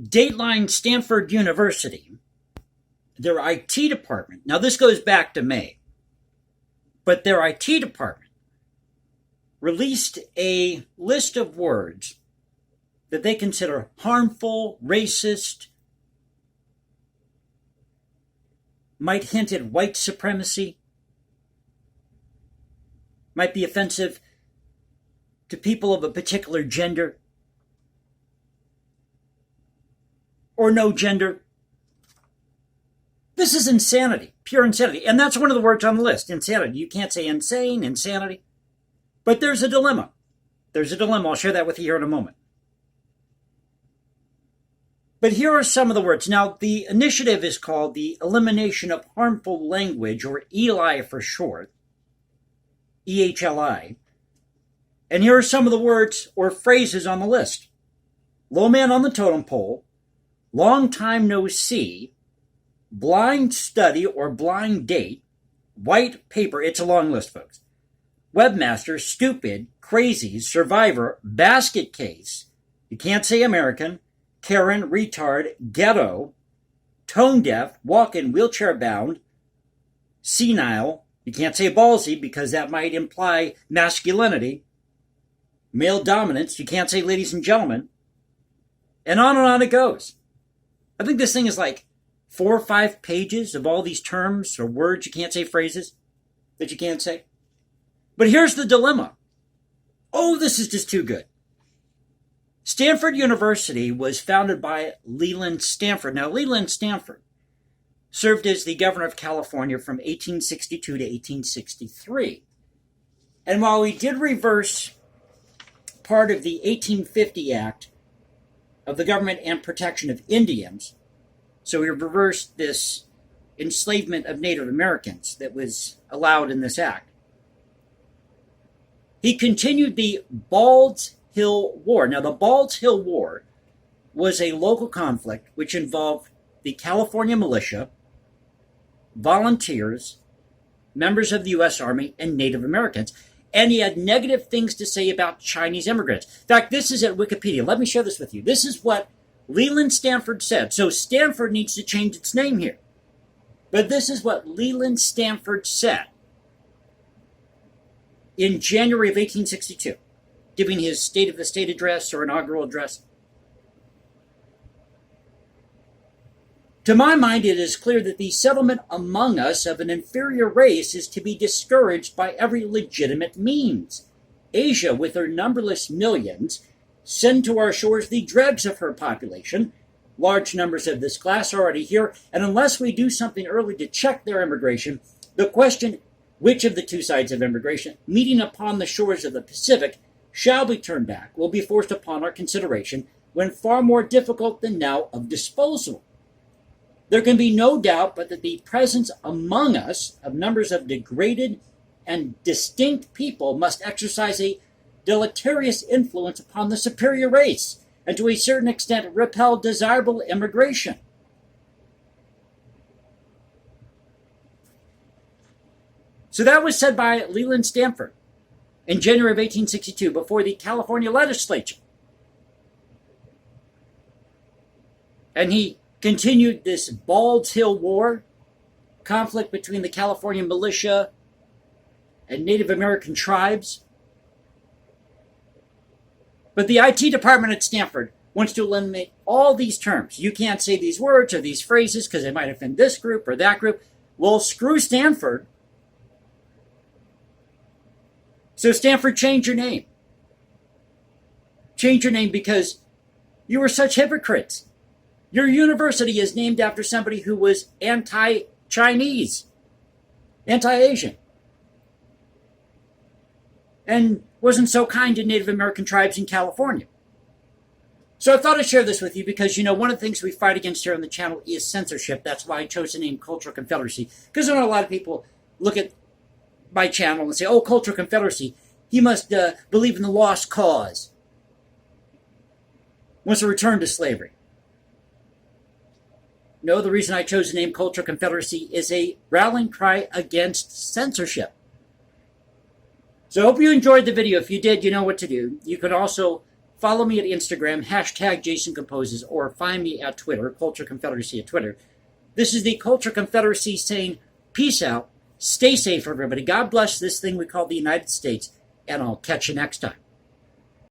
Dateline Standford University, their IT department, now this goes back to May, but their IT department released a list of words that they consider harmful, racist, might hint at white supremacy, might be offensive to people of a particular gender or no gender. This is insanity, pure insanity. And that's one of the words on the list, insanity. You can't say insane, insanity. But there's a dilemma. There's a dilemma. I'll share that with you here in a moment. But here are some of the words. Now, the initiative is called the Elimination of Harmful Language, or ELI for short, EHLI. And here are some of the words or phrases on the list. Low man on the totem pole, long time no see, blind study or blind date, white paper, it's a long list, folks, webmaster, stupid, crazy, survivor, basket case, you can't say American, Karen, retard, ghetto, tone deaf, walk-in, wheelchair bound, senile, you can't say ballsy because that might imply masculinity, male dominance, you can't say ladies and gentlemen, and on it goes. I think this thing is like 4 or 5 pages of all these terms or words you can't say, phrases that you can't say. But here's the dilemma. Oh, this is just too good. Stanford University was founded by Leland Stanford. Now, Leland Stanford served as the governor of California from 1862 to 1863. And while we did reverse part of the 1850 Act of the Government and Protection of Indians, so we reversed this enslavement of Native Americans that was allowed in this act, he continued the Bald's Hill War. Now, the Bald's Hill War was a local conflict which involved the California militia, volunteers, members of the U.S. Army, and Native Americans. And he had negative things to say about Chinese immigrants. In fact, this is at Wikipedia. Let me share this with you. This is what Leland Stanford said. So Stanford needs to change its name here. But this is what Leland Stanford said in January of 1862, giving his State of the State address or inaugural address. To my mind, it is clear that the settlement among us of an inferior race is to be discouraged by every legitimate means. Asia, with her numberless millions, send to our shores the dregs of her population. Large numbers of this class are already here, and unless we do something early to check their immigration, the question, which of the two sides of immigration, meeting upon the shores of the Pacific, shall be turned back, will be forced upon our consideration, when far more difficult than now of disposal. There can be no doubt but that the presence among us of numbers of degraded and distinct people must exercise a deleterious influence upon the superior race, and to a certain extent repel desirable immigration. So that was said by Leland Stanford in January of 1862 before the California legislature. And he continued this Bald's Hill War, conflict between the California militia and Native American tribes. But the IT department at Stanford wants to eliminate all these terms. You can't say these words or these phrases because they might offend this group or that group. Well, screw Stanford. So Stanford, change your name. Change your name because you were such hypocrites. Your university is named after somebody who was anti-Chinese, anti-Asian, and wasn't so kind to Native American tribes in California. So I thought I'd share this with you because, one of the things we fight against here on the channel is censorship. That's why I chose the name Cultural Confederacy. Because I know a lot of people look at my channel and say, oh, Cultural Confederacy, he must believe in the lost cause. Wants to return to slavery. No, the reason I chose the name Cultural Confederacy is a rallying cry against censorship. So I hope you enjoyed the video. If you did, you know what to do. You can also follow me at Instagram, hashtag Jason Composes, or find me at Twitter, Culture Confederacy at Twitter. This is the Culture Confederacy saying, peace out, stay safe, everybody. God bless this thing we call the United States, and I'll catch you next time.